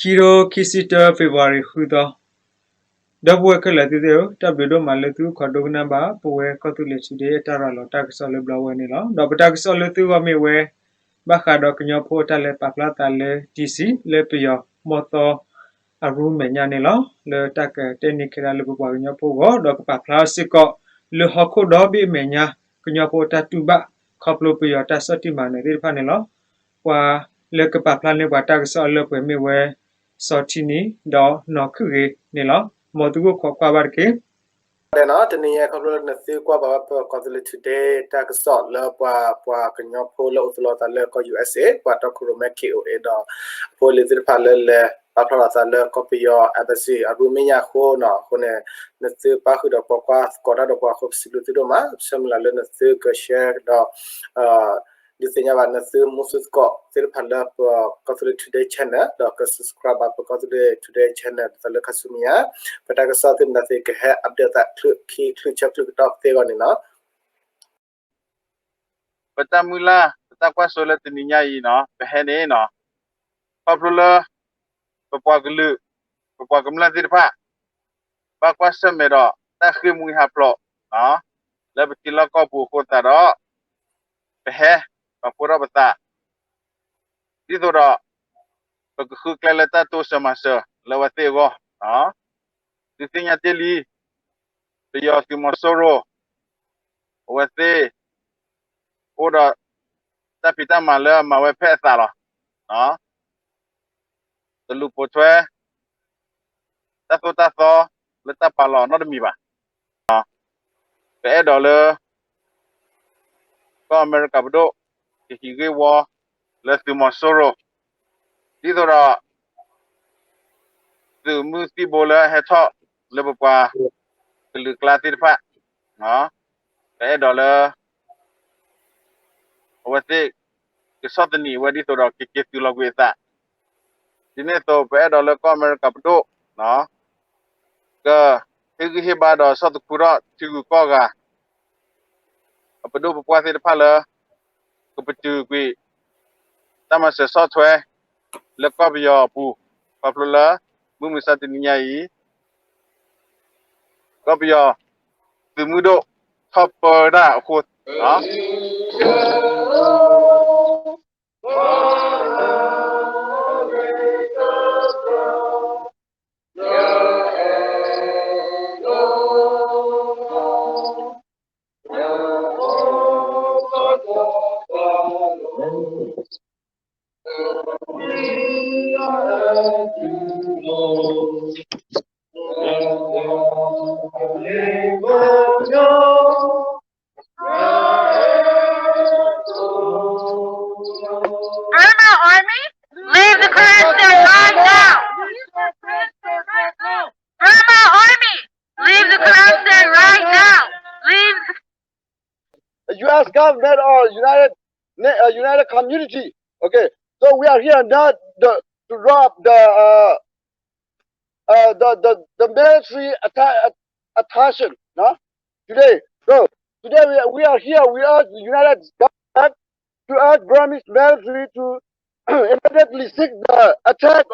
Kiro Kisita February Hudo. Double Kalatido, Tabudo Maletu, Cordonamba, Poe Cotulity, Taralo, Tax on the Blowenilo, Dobatax Oletu Amiwe, Bakado Kinyopo Tale Paplata Le TC, Lepio, Moto, a room Menyanilo, Le Taka, Technical Lebuapo, Dok Paplasico, Le Hoko Dobby Menya, Kinyopo Tatuba, Coplopio Tassotimane, Panelo, Wa Le Capaplan Watax or Lepemiwe. Sotini do no kuge nilo modugo kwa barke na tani ya kablo na si kwa ba ko today ta so la pa kanyo po la utlo ta le ko USA pa ta kuro me ko e do po le dir pa le pa pla ta le ko pi yo abasi arumenya ho na ho ne na si pa khu do kwa ko da do kwa ho si lu ti do ma samla le na si ko share do disenya ba na si musus ko sir pa la ko today channel do ko subscribe ba ko today channel ta le kasumia pata ka sa tin na se ke hai update ta khi chak top te gani na pata mula pata kwa sola tininya yi no pehene no papula papwa glu papwa gamla dirpa pa kwa samero ta khimui haplo no la bitila ko bu ko ta ro pehe papura bata di do ro pa khu klalata to samasa lawate go no ditinya teli yo ki mosoro wate oda tapita mala mawe pesa lo no telu potwe tato leta palo no demi ba pe dollar ko america bdo ki hige wo le ki mosoro di do ra tu musti bola he tho le pa telu klatir pa no pe dollar wate ki sotni wadi to ra ki tu lo gweta dine to pe dollar ko america bdo no ga hige he ba do sot kura tu ko ga apa do pa se pa le ko petu kwi tama se software le ko bio pu pa plula mu mi sa tin nyai ko bio tu mu do top da ko ha U.S. government or United community. Okay, so we are here now to rob the military attention. No, today. So today we are here. We urge the United government to urge Burmese military to immediately seek the attack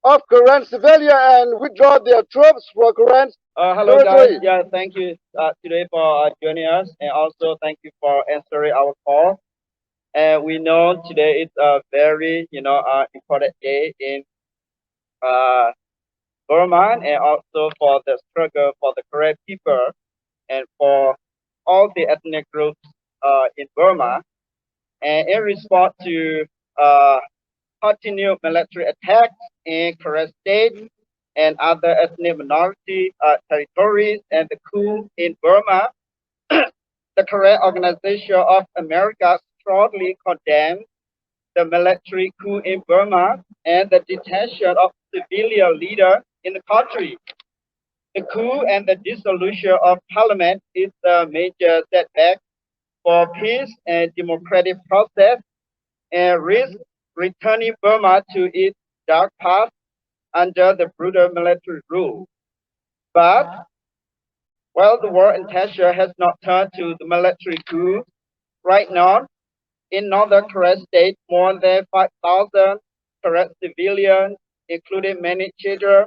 of Korean civilian and withdraw their troops for Korean. Hello guys, yeah, thank you today for joining us, and also thank you for answering our call. And we know today is a very important day in Burma, and also for the struggle for the Korean people and for all the ethnic groups in Burma. And in response to continued military attacks in Korean state and other ethnic minority territories and the coup in Burma, the Korean Organization of America strongly condemns the military coup in Burma and the detention of civilian leaders in the country. The coup and the dissolution of parliament is a major setback for peace and democratic process and risks returning Burma to its dark past under the brutal military rule. But while the war intention has not turned to the military coup, right now in northern Korea state more than 5,000 correct civilians, including many children,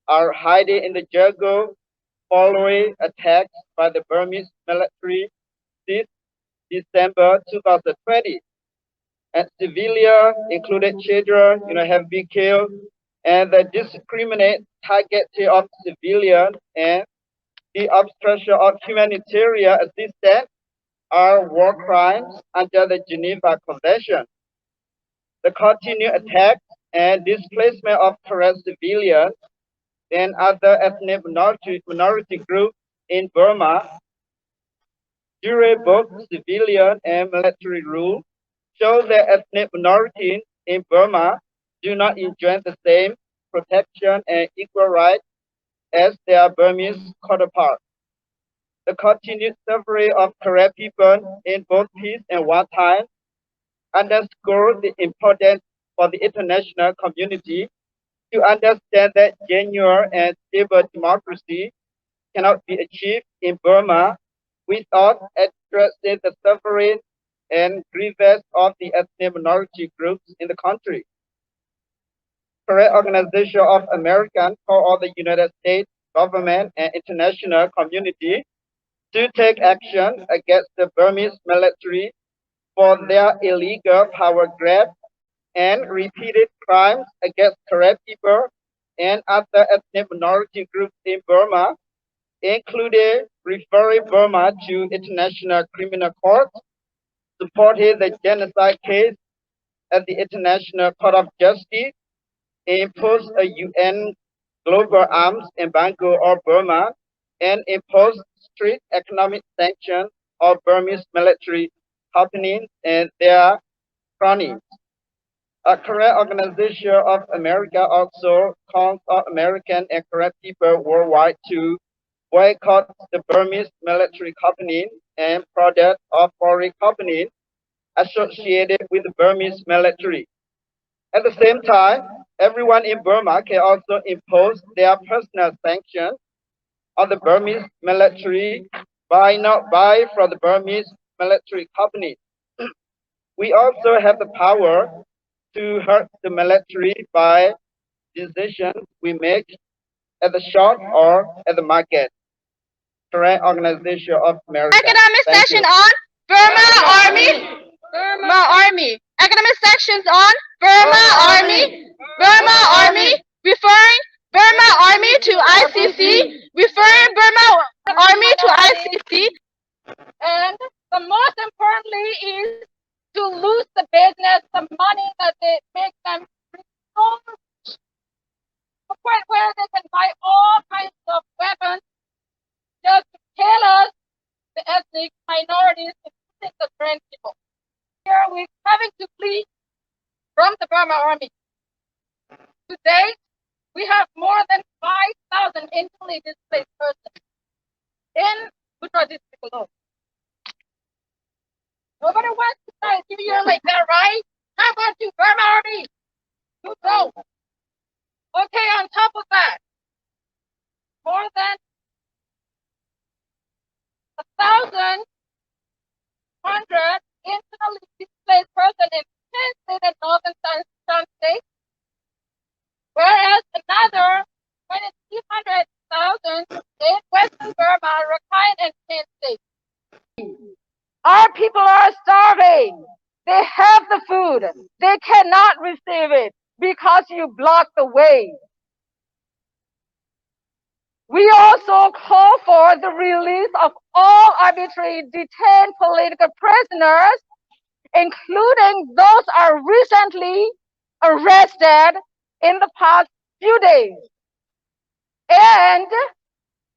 are hiding in the jungle following attacks by the Burmese military since December 2020. And civilians, including children, have been killed. And the discriminate targeting of civilians and the obstruction of humanitarian assistance are war crimes under the Geneva Convention. The continued attack and displacement of correct civilians and other ethnic minority groups in Burma during both civilian and military rule show that ethnic minorities in Burma do not enjoy the same protection and equal rights as their Burmese counterparts. The continued suffering of correct people in both peace and wartime underscore the importance for the international community to understand that genuine and stable democracy cannot be achieved in Burma without addressing the suffering and grievance of the ethnic minority groups in the country. Correct Organization of America call on the United States government and international community to take action against the Burmese military for their illegal power grab and repeated crimes against correct people and other ethnic minority groups in Burma, including referring Burma to International Criminal Court, supporting the genocide case at the International Court of Justice, impose a UN global arms embargo on Burma, and impose strict economic sanctions on Burmese military companies and their cronies. A Korean Organization of America also calls on American and Korean people worldwide to boycott the Burmese military companies and products of foreign companies associated with the Burmese military. At the same time, everyone in Burma can also impose their personal sanctions on the Burmese military by not buy from the Burmese military companies. We also have the power to hurt the military by decisions we make at the shop or at the market. Korean Organization of America. Economic section on Burma Army. Burma Army. Economic sections on Burma Army. Burma Army. Referring Burma Army to ICC. Referring Burma Army to ICC. And the most importantly is to lose the business, the money that they make them so to the point where they can buy all kinds of weapons just to kill us, the ethnic minorities, including the Korean people. Here we're having to flee from the Burma Army. To date, we have more than 5,000 internally displaced persons in Buttra district alone. Nobody wants to die a year like that, right? How about you, Burma Army? You don't. Okay, on top of that, more than 1,100 internally displaced persons in 10 states and northern Southern states, whereas another 200,000 in Western Burma, Rakhine, and 10 states. Our people are starving. They have the food. They cannot receive it because you block the way. We also call for the release of all arbitrarily detained political prisoners, including those are recently arrested in the past few days. And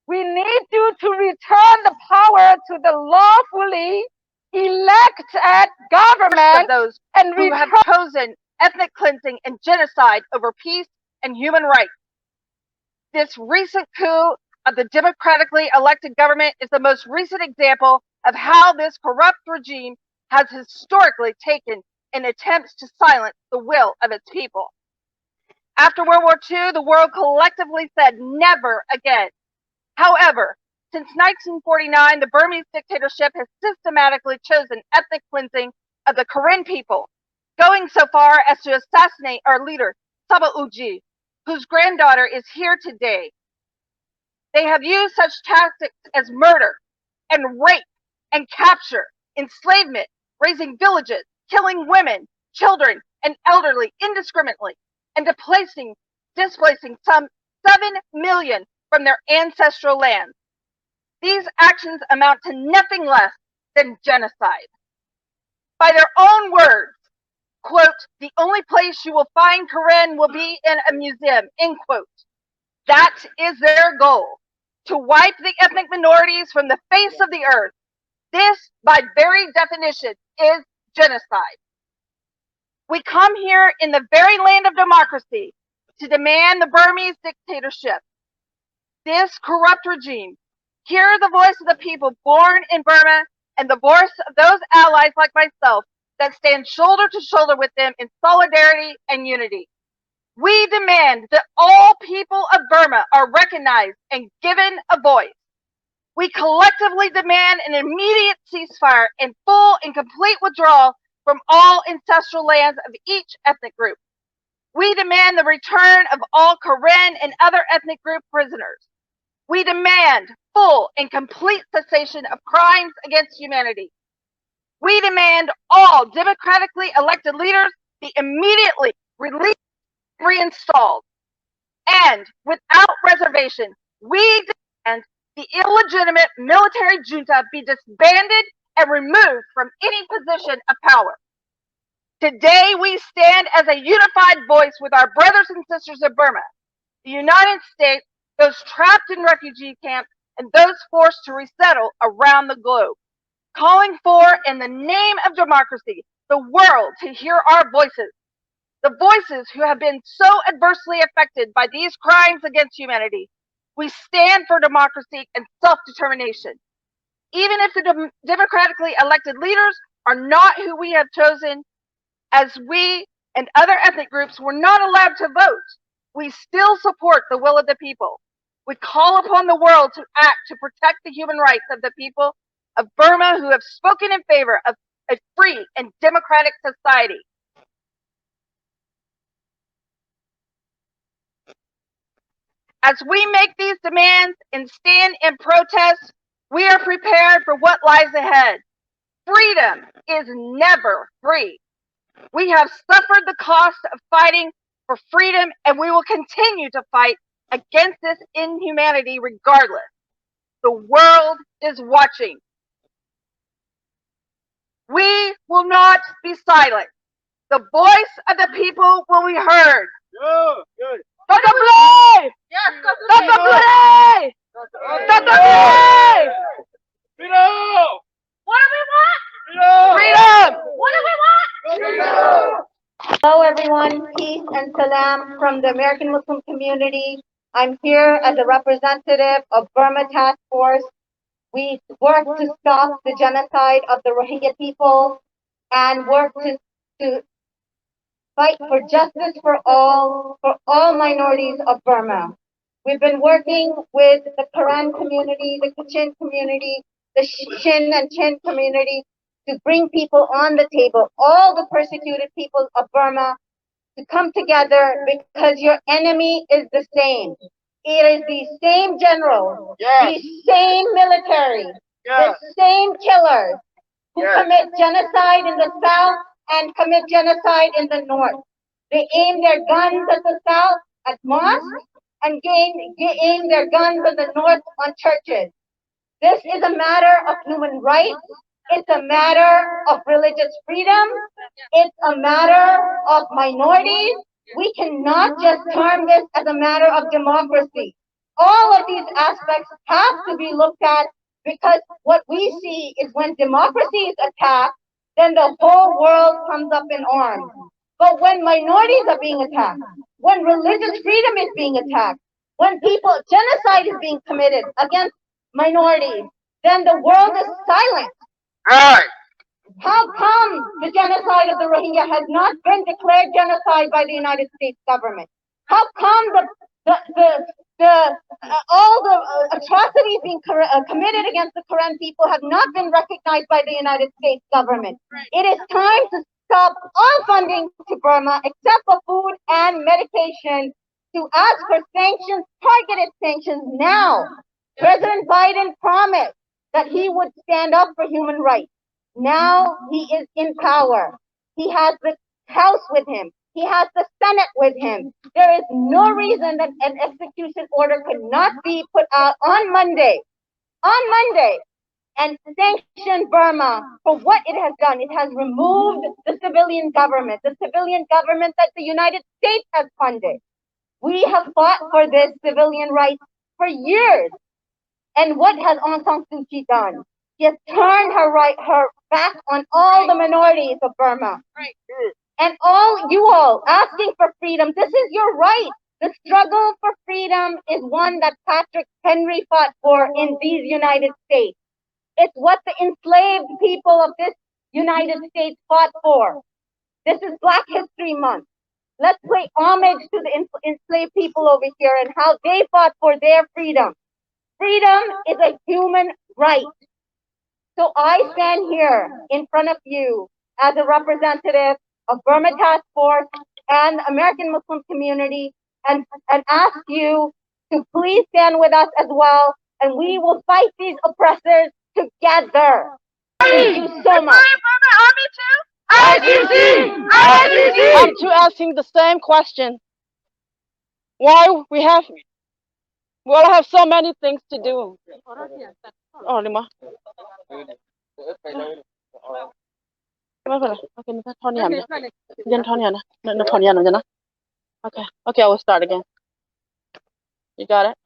we need you to return the power to the lawfully elected government of those and who have chosen ethnic cleansing and genocide over peace and human rights. This recent coup of the democratically elected government is the most recent example of how this corrupt regime has historically taken in attempts to silence the will of its people. After World War II, the world collectively said never again. However, since 1949, the Burmese dictatorship has systematically chosen ethnic cleansing of the Karen people going so far as to assassinate our leader, Saba Uji, whose granddaughter is here today. They have used such tactics as murder and rape and capture, enslavement, razing villages, killing women, children, and elderly indiscriminately, and displacing some 7 million from their ancestral lands. These actions amount to nothing less than genocide. By their own words, quote, the only place you will find Karen will be in a museum, end quote. That is their goal, to wipe the ethnic minorities from the face of the earth. This, by very definition, is genocide. We come here in the very land of democracy to demand the Burmese dictatorship. This corrupt regime, hear the voice of the people born in Burma and the voice of those allies like myself that stand shoulder to shoulder with them in solidarity and unity. We demand that all people of Burma are recognized and given a voice. We collectively demand an immediate ceasefire and full and complete withdrawal from all ancestral lands of each ethnic group. We demand the return of all Karen and other ethnic group prisoners. We demand full and complete cessation of crimes against humanity. We demand all democratically elected leaders be immediately released and reinstalled. And without reservation, we demand the illegitimate military junta be disbanded and removed from any position of power. Today, we stand as a unified voice with our brothers and sisters of Burma, the United States, those trapped in refugee camps, and those forced to resettle around the globe, calling for, in the name of democracy, the world to hear our voices, the voices who have been so adversely affected by these crimes against humanity. We stand for democracy and self-determination. Even if the democratically elected leaders are not who we have chosen, as we and other ethnic groups were not allowed to vote, we still support the will of the people. We call upon the world to act to protect the human rights of the people of Burma who have spoken in favor of a free and democratic society. As we make these demands and stand in protest, we are prepared for what lies ahead. Freedom is never free. We have suffered the cost of fighting for freedom, and we will continue to fight against this inhumanity regardless. The world is watching. We will not be silent. The voice of the people will be heard. Freedom! What do we want? Freedom! What do we want? Freedom! Hello everyone, peace and salam from the American Muslim community. I'm here as a representative of Burma Task Force. We work to stop the genocide of the Rohingya people and work to fight for justice for all minorities of Burma. We've been working with the Karen community, the Kachin community, the Shin and Chin community to bring people on the table, all the persecuted people of Burma, to come together because your enemy is the same. It is the same generals, the same military, the same killers who commit genocide in the south and commit genocide in the north. They aim their guns at the south at mosques and aim their guns at the north on churches. This is a matter of human rights. It's a matter of religious freedom. It's a matter of minorities. We cannot just term this as a matter of democracy. All of these aspects have to be looked at because what we see is when democracy is attacked, then the whole world comes up in arms. But when minorities are being attacked, when religious freedom is being attacked, when genocide is being committed against minorities, then the world is silent. Right. How come the genocide of the Rohingya has not been declared genocide by the United States government? How come all the atrocities being committed against the Karen people have not been recognized by the United States government? It is time to stop all funding to Burma except for food and medication, to ask for sanctions, targeted sanctions now. President Biden promised that he would stand up for human rights. Now he is in power. He has the House with him. He has the Senate with him. There is no reason that an execution order could not be put out on Monday. On Monday, and sanction Burma for what it has done. It has removed the civilian government that the United States has funded. We have fought for this civilian rights for years. And what has Aung San Suu Kyi done? She has turned her back on all the minorities of Burma. Right. And all you all asking for freedom, this is your right. The struggle for freedom is one that Patrick Henry fought for in these United States. It's what the enslaved people of this United States fought for. This is Black History Month. Let's pay homage to the enslaved people over here and how they fought for their freedom. Freedom is a human right. So I stand here in front of you as a representative of Burma Task Force and the American Muslim community and ask you to please stand with us as well, and we will fight these oppressors together. Thank you so much. ICC! I'm too asking the same question. Why we have so many things to do. Oh, Lima. Okay, I will start again. You got it?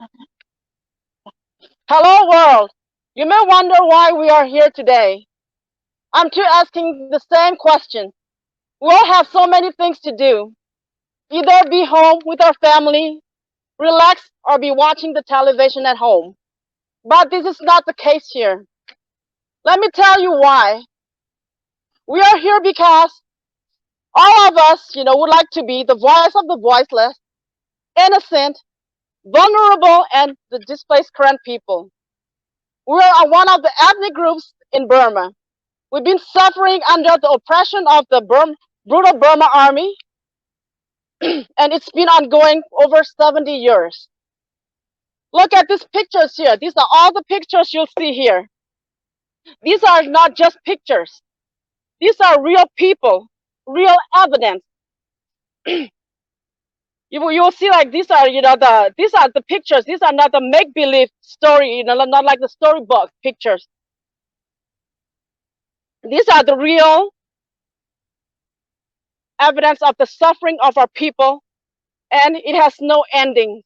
Hello, world. You may wonder why we are here today. I'm too asking the same question. We all have so many things to do. Either be home with our family, relax, or be watching the television at home. But this is not the case here. Let me tell you why. We are here because all of us, would like to be the voice of the voiceless, innocent, vulnerable, and the displaced current people. We are one of the ethnic groups in Burma. We've been suffering under the oppression of the brutal Burma army, and it's been ongoing over 70 years. Look at these pictures here. These are all the pictures you'll see here. These are not just pictures. These are real people, real evidence. You'll see like these are, these are the pictures. These are not the make-believe story, not like the storybook pictures. These are the real evidence of the suffering of our people, and it has no ending.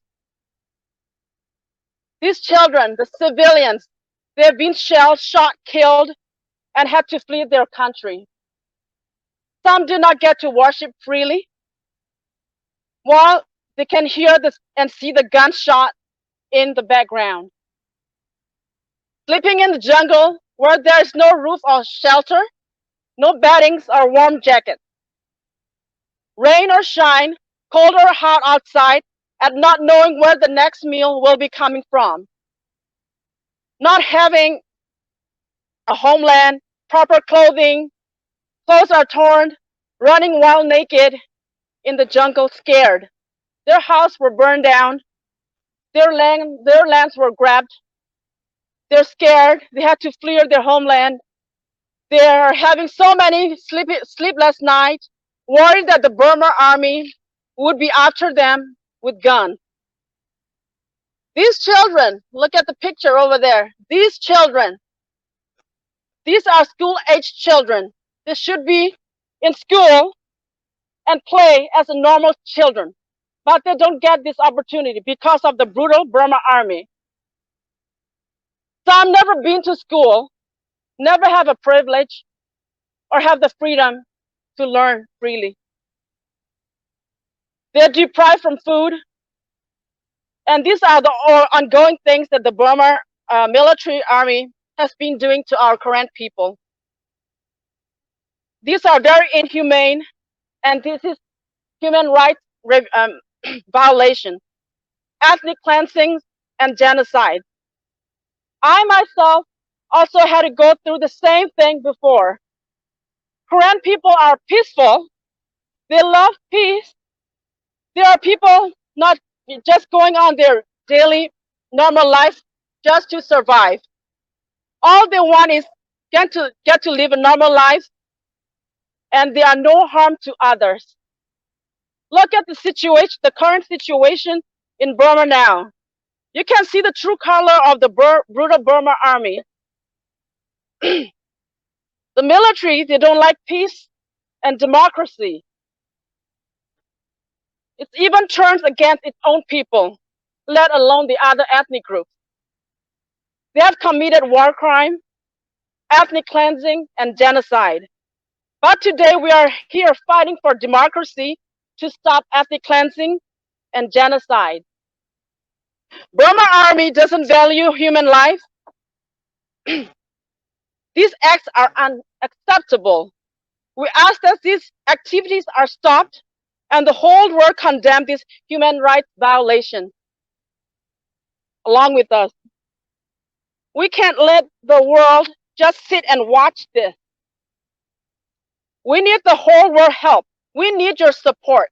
These children, the civilians, they've been shelled, shot, killed, and had to flee their country. Some do not get to worship freely, while they can hear and see the gunshot in the background. Sleeping in the jungle where there is no roof or shelter, no beddings or warm jackets. Rain or shine, cold or hot outside, and not knowing where the next meal will be coming from. Not having a homeland, proper clothing, clothes are torn, running wild naked in the jungle, scared. Their houses were burned down, their lands were grabbed. They're scared, they had to flee their homeland. They're having so many sleepless nights, worried that the Burma army would be after them with guns. These children, look at the picture over there. These children, these are school-aged children. They should be in school and play as a normal children, but they don't get this opportunity because of the brutal Burma army. Some never been to school, never have a privilege or have the freedom to learn freely. They're deprived from food, and these are the ongoing things that the Burma military army has been doing to our current people. These are very inhumane, and this is human rights violation, ethnic cleansing, and genocide. I myself also had to go through the same thing before. Korean people are peaceful. They love peace. There are people not just going on their daily normal life just to survive. All they want is get to live a normal life, and there are no harm to others. Look at the situation, the current situation in Burma now. You can see the true color of the brutal Burma army. The military, they don't like peace and democracy. It even turns against its own people, let alone the other ethnic groups. They have committed war crime, ethnic cleansing, and genocide. But today we are here fighting for democracy to stop ethnic cleansing and genocide. Burma army doesn't value human life. These acts are unacceptable. We ask that these activities are stopped and the whole world condemn this human rights violation along with us. We can't let the world just sit and watch this. We need the whole world help. We need your support.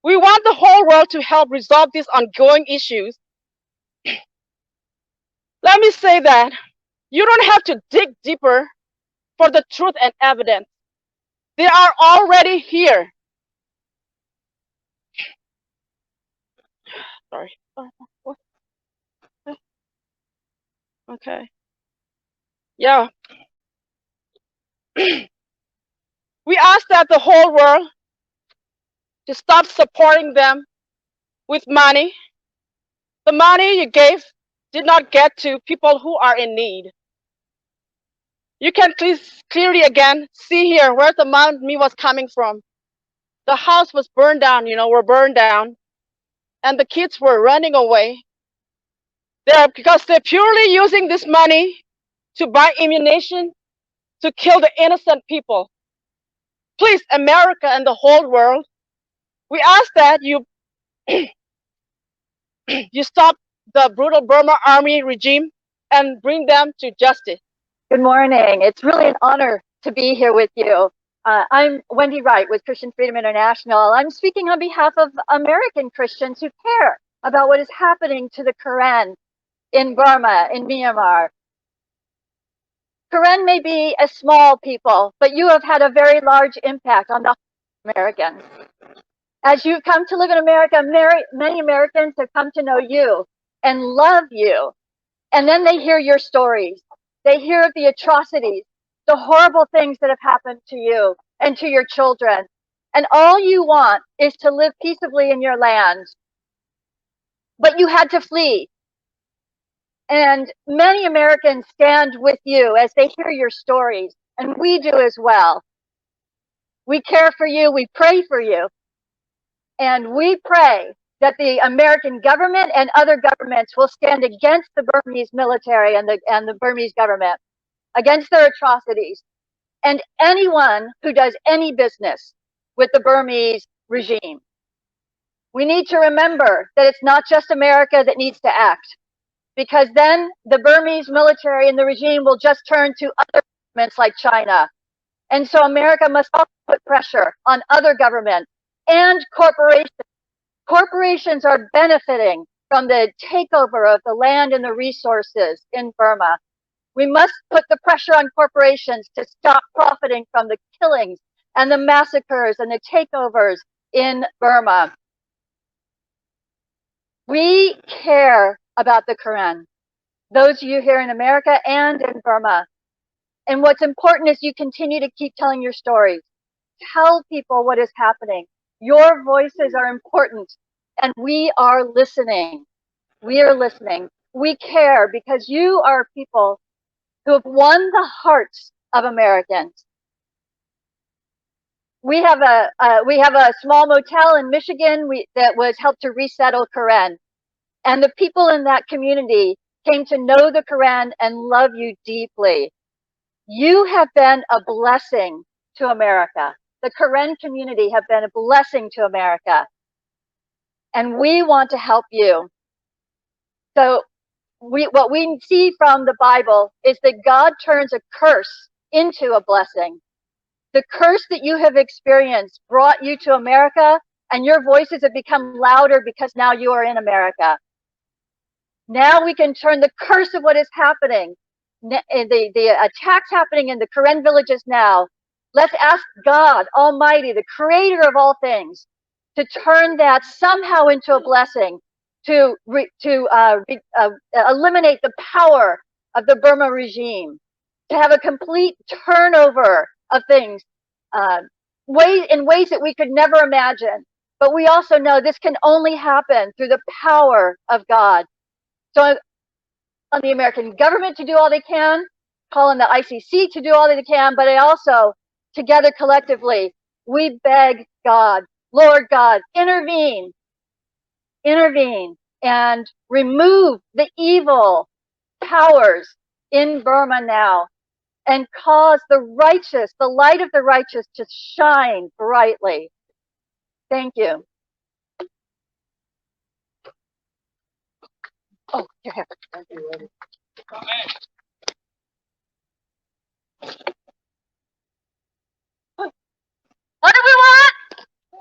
We want the whole world to help resolve these ongoing issues. Let me say that you don't have to dig deeper for the truth and evidence. They are already here. Sorry. Okay. Yeah. We ask that the whole world to stop supporting them with money. The money you gave did not get to people who are in need. You can clearly again see here where the money was coming from. The house was burned down, were burned down, and the kids were running away. Because they're purely using this money to buy ammunition to kill the innocent people. Please, America and the whole world, we ask that you you stop the brutal Burma army regime and bring them to justice. Good morning. It's really an honor to be here with you. I'm Wendy Wright with Christian Freedom International. I'm speaking on behalf of American Christians who care about what is happening to the Karen in Burma, in Myanmar. Karen may be a small people, but you have had a very large impact on the Americans. As you've come to live in America, many Americans have come to know you and love you. And then they hear your stories. They hear of the atrocities, the horrible things that have happened to you and to your children. And all you want is to live peaceably in your land. But you had to flee. And many Americans stand with you as they hear your stories. And we do as well. We care for you. We pray for you. And we pray that the American government and other governments will stand against the Burmese military and the Burmese government, against their atrocities, and anyone who does any business with the Burmese regime. We need to remember that it's not just America that needs to act, because then the Burmese military and the regime will just turn to other governments like China. And so America must also put pressure on other governments and corporations. Corporations are benefiting from the takeover of the land and the resources in Burma. We must put the pressure on corporations to stop profiting from the killings and the massacres and the takeovers in Burma. We care about the Karen, those of you here in America and in Burma. And what's important is you continue to keep telling your stories. Tell people what is happening. Your voices are important, and we are listening. We are listening. We care because you are people who have won the hearts of Americans. We have a small motel in Michigan that was helped to resettle Karen, and the people in that community came to know the Karen and love you deeply. You have been a blessing to America. The Karen community have been a blessing to America. And we want to help you. So what we see from the Bible is that God turns a curse into a blessing. The curse that you have experienced brought you to America, and your voices have become louder because now you are in America. Now we can turn the curse of what is happening, the attacks happening in the Karen villages now. Let's ask God Almighty, the creator of all things, to turn that somehow into a blessing, to eliminate the power of the Burma regime, to have a complete turnover of things, in ways that we could never imagine. But we also know this can only happen through the power of God. So on the American government to do all they can, call on the ICC to do all they can, but I also, together collectively, we beg God, Lord God, intervene, and remove the evil powers in Burma now, and cause the righteous, the light of the righteous, to shine brightly. Thank you. Oh, you have it. Thank you, Eddie. What do we want?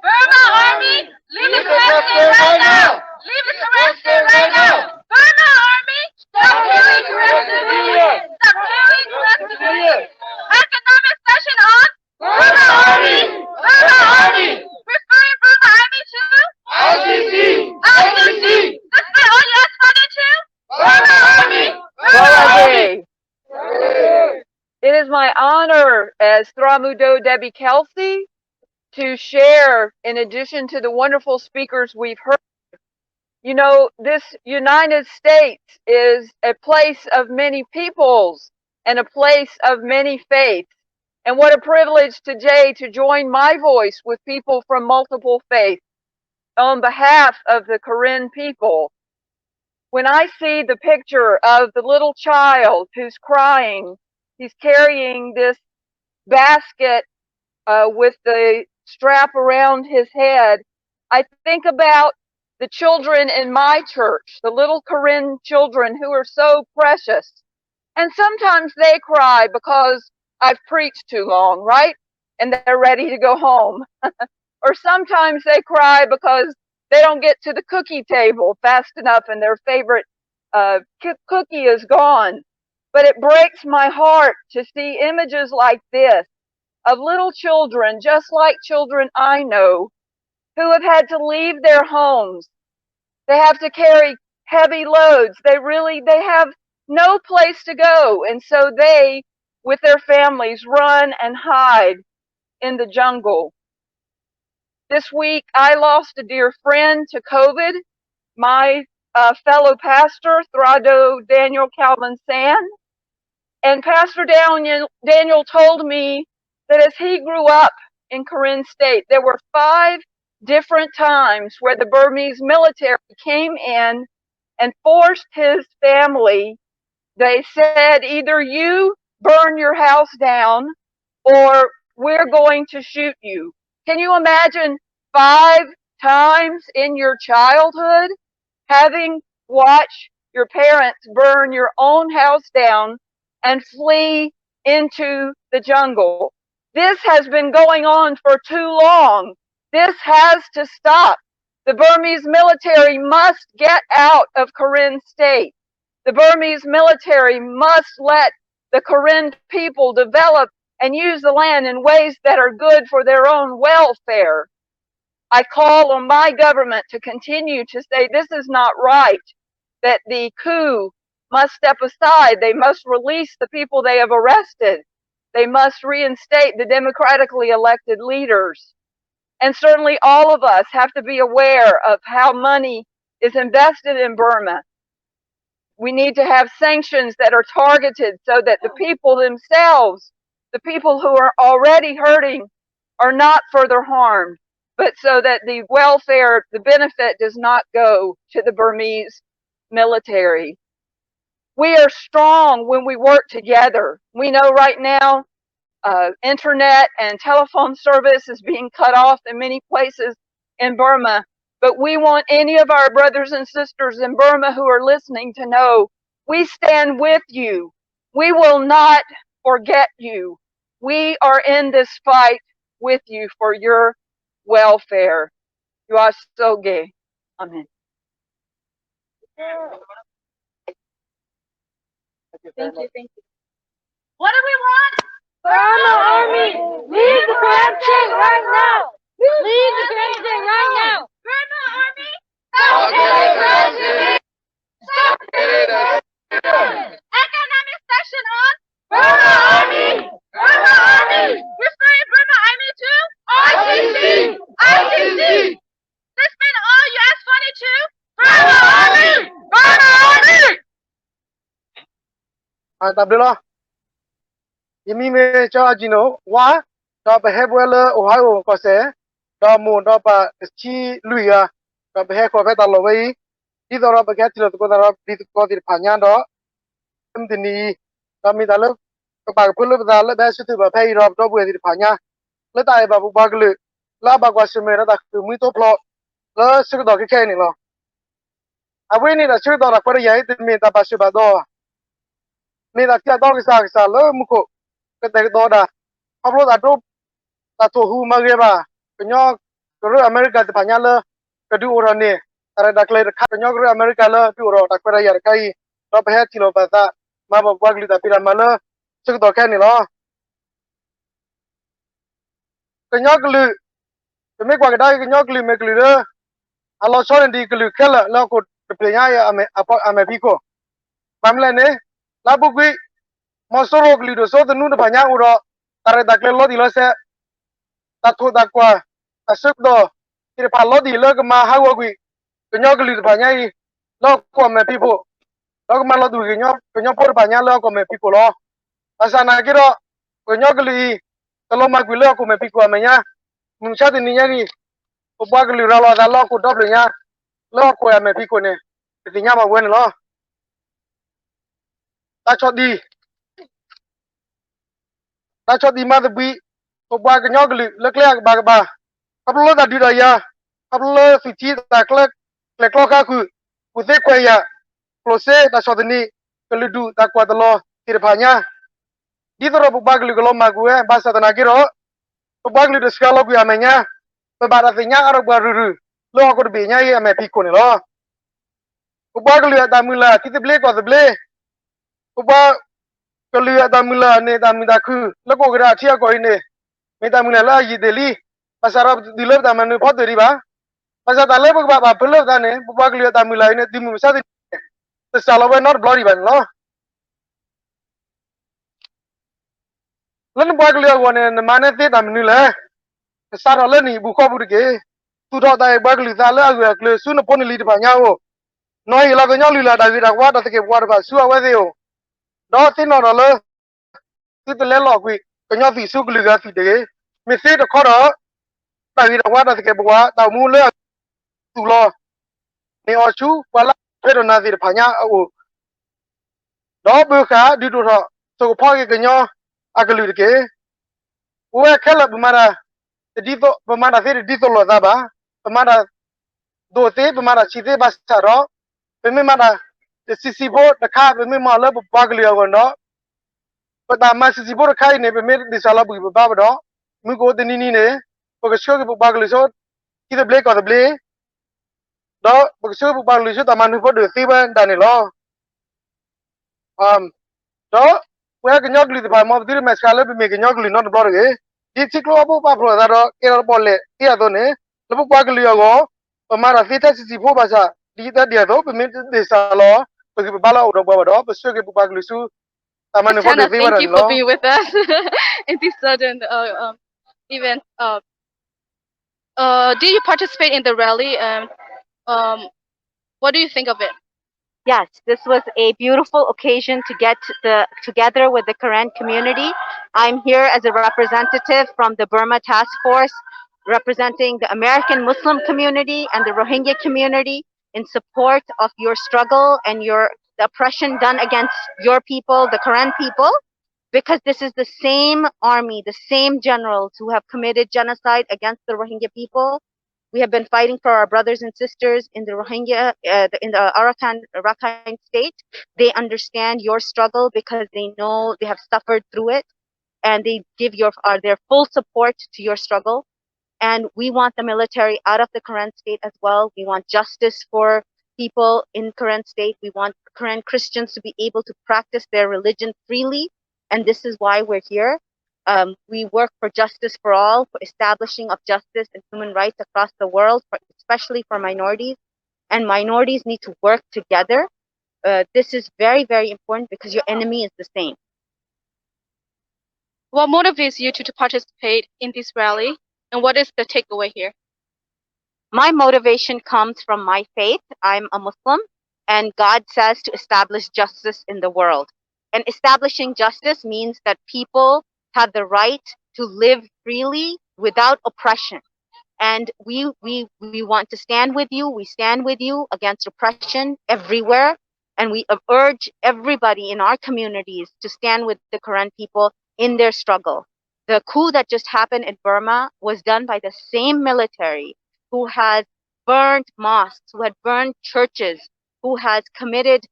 Burma Army, leave the correct state right now. Leave the correct state right now. Burma Army, stop killing correct civilians. Stop killing correct civilians. Economic session on Burma Army. Burma Army. Referring Burma Army to ICC. ICC. Display all yes funded to Burma Army. Burma Army. It is my honor as Thramudo Debbie Kelsey to share, in addition to the wonderful speakers we've heard. You know, this United States is a place of many peoples and a place of many faiths. And what a privilege today to join my voice with people from multiple faiths on behalf of the Karen people. When I see the picture of the little child who's crying, he's carrying this basket with the strap around his head, I think about the children in my church, the little Karen children who are so precious. And sometimes they cry because I've preached too long, right? And they're ready to go home. Or sometimes they cry because they don't get to the cookie table fast enough and their favorite cookie is gone. But it breaks my heart to see images like this of little children, just like children I know, who have had to leave their homes. They have to carry heavy loads. They have no place to go. And so they, with their families, run and hide in the jungle. This week, I lost a dear friend to COVID, my fellow pastor, Thrado Daniel Calvin San. And Pastor Daniel told me that as he grew up in Karen State, there were 5 different times where the Burmese military came in and forced his family. They said, either you burn your house down or we're going to shoot you. Can you imagine 5 times in your childhood having watched your parents burn your own house down and flee into the jungle? This has been going on for too long. This has to stop. The Burmese military must get out of Karen State. The Burmese military must let the Karen people develop and use the land in ways that are good for their own welfare. I call on my government to continue to say this is not right, that the coup must step aside. They must release the people they have arrested. They must reinstate the democratically elected leaders. And certainly all of us have to be aware of how money is invested in Burma. We need to have sanctions that are targeted so that the people themselves, the people who are already hurting, are not further harmed, but so that the welfare, the benefit does not go to the Burmese military. We are strong when we work together. We know right now internet and telephone service is being cut off in many places in Burma. But we want any of our brothers and sisters in Burma who are listening to know we stand with you. We will not forget you. We are in this fight with you for your welfare. You are so gay. Amen. Thank you. What do we want? Burma Army, leave the corruption right now. Leave the corruption right now. Burma Army, stop killing residents. Stop killing residents. Economic section on Burma Army. Burma Army. Referring Burma Army to ICC. ICC. Suspend all U.S. funding to Burma Army. Burma Army. Tabdelo. Yimi me cha jino wa da behebwele Ohio ko se da mo da pa chi luya da behe ko be da lo wi di do ro be ga ti lo ko da ro di ko di pa nya do ni da mi da lo ba pu lo da lo ba su tu ba phe ro do bwe di pa nya le ta ba bu ba glu la ba kwa se me da ku mi to plo lo su do ke ke ni lo a we ni da su do da ko ya ti mi da ba su ba do mi da kya do ke sa lo mu ko ke te do da Pablo da do ta to hu ma ge ba nyo ro America te pa nya lo ke du ro ni ara da kle kha nyo ro America lo du ro da ko ya kai ro ba he ti lo ba ta ma ba gli da pi ra ma lo su do ke ni lo ke nyo glu ke me kwa ga da ke nyo glu me glu lo a lo so ni glu ke la lo ko pe nya ya ame pi ko pam le ne la bu gui mo so ro glu do so de nu da pa nya u ro ara da kle lo di lo se ta thu da kwa a su do ti pa lo di lo ke ma ha wo gui ke nyo glu da pa nya i lo ko me pi po lo ma lo du ke nyo por pa nya lo ko me pi ko lo asa na ki ro ke nyo glu i to lo ma gui lo ko me pi ko me nya mu cha de ni nya ni ko ba glu ra lo da lo ko do nya lo ko ya me pi ko ne ti nya ma wen lo ta cho di ma de bi ko ba ke nyo glu le kle ba ka lo da di da ya ka lo fi ti da kle klo ka ku te ko ya lo se da cho de ni ke lu du da kwa da lo ti pa nya di do ro ba glu lo ma gu e ba sa da na ki ro ko ba glu de ska lo gu ya me nya ba da ti nya ro ba ru lo ko de bi nya ye me pi ko ne lo ko ba glu ya da mu la ti te ble ko de ble ko ba ko lu ya da mu la ne da mi da ku lo ko gra ti ya ko ne me da mu la yi de li pa sa ro di lo da ma ne pho de ri ba pa sa da le ba pe lo da ne ba glu ya da mu la ne di mu sa de sa lo we not bloody ban lo len ba glu ya wo ne ma ne te da mu le sa ro le ni bu ko bu de ke tu do da ba glu da le a glu su no po ne li de ba nya wo no yi la ko nya lu la da vi da wa da te ke wa da ba su wa we de o do ti no ro le ti te le lo gui ko nya fi su glu ga fi de mi se de ko ro da vi da wa da te ke wa da mu le tu lo ni o chu wa la pe do na ti de pa nya o do bu ka di do ro so ko ke nya a glu de ke we ke la bu ma da di to bu ma da se di to lo da ba bu ma da do te bu ma da chi te ba sa ro pe me ma da si si bo da ka pe me ma le bu ba glu ya go no pa da ma si si bo da kai ne pe me di sa la bu ba ba do mu ko de ni ne ko ke sho ke bu ba glu so ki de ble ko de ble do bu sho bu ba glu so ta ma nu po de ti ba da ne lo do we ke nyok li de ba mo di me ska le pe me ke nyok li no de blo de di chi klo bu ba pro da do ke ro bo le ti ya do ne le bu ba glu ya go pa ma da ti ta si si bo ba sa di ta dia do pe me de sa lo pe ke ba la o do ba do pe sho ke bu ba glu su Tana, thank you for being with us in this sudden event. Did you participate in the rally? What do you think of it? Yes, this was a beautiful occasion to get together with the Karen community. I'm here as a representative from the Burma Task Force, representing the American Muslim community and the Rohingya community in support of your struggle and the oppression done against your people, the Karen people, because this is the same army, the same generals who have committed genocide against the Rohingya people. We have been fighting for our brothers and sisters in the Rohingya, in the Rakhine state. They understand your struggle because they know they have suffered through it. and they give their full support to your struggle. And we want the military out of the Karen state as well. We want justice for people in Karen state. We want Karen Christians to be able to practice their religion freely, and this is why we're here. We work for justice for all, for establishing of justice and human rights across the world, especially for minorities. And minorities need to work together. This is very, very important because your enemy is the same. What motivates you to participate in this rally, and what is the takeaway here? My motivation comes from my faith. I'm a Muslim, and God says to establish justice in the world. And establishing justice means that people have the right to live freely without oppression. And we want to stand with you. We stand with you against oppression everywhere. And we urge everybody in our communities to stand with the Karen people in their struggle. The coup that just happened in Burma was done by the same military who has burned mosques, who had burned churches, who has committed